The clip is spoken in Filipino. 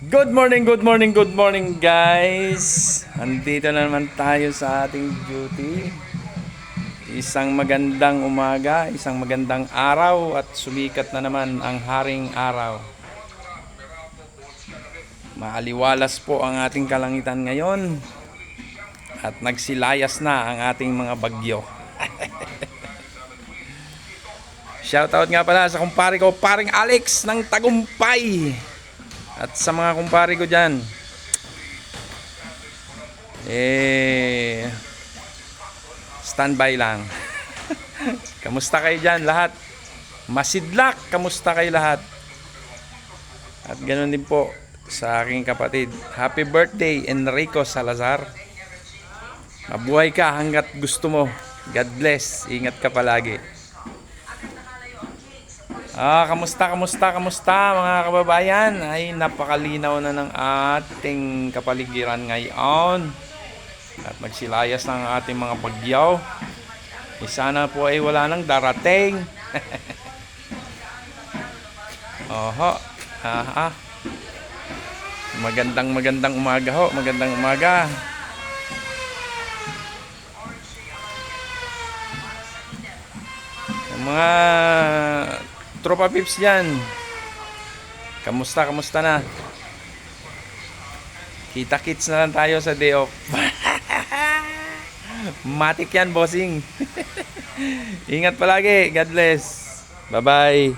Good morning, good morning, good morning guys. Andito na naman tayo sa ating duty. Isang magandang umaga, isang magandang araw at sumikat na naman ang haring araw. Maaliwalas po ang ating kalangitan ngayon at nagsilayas na ang ating mga bagyo. Shoutout nga pala sa kumpare ko, paring Alex ng Tagumpay. At sa mga kumpare ko dyan, standby lang. Kamusta kayo dyan lahat? Masidlak, kamusta kayo lahat? At ganoon din po sa aking kapatid. Happy birthday, Enrico Salazar. Mabuhay ka hanggat gusto mo. God bless. Ingat ka palagi. Kamusta mga kababayan? Ay, napakalinaw na ng ating kapaligiran ngayon. At magsilayas ng ating mga bagyaw. Sana po ay wala nang darating. Oho. Magandang umaga ho. Magandang umaga. Yung mga tropa pips dyan, kamusta na? Kita-kits na lang tayo sa day off. Matik yan, bossing. Ingat palagi. God bless. Bye-bye.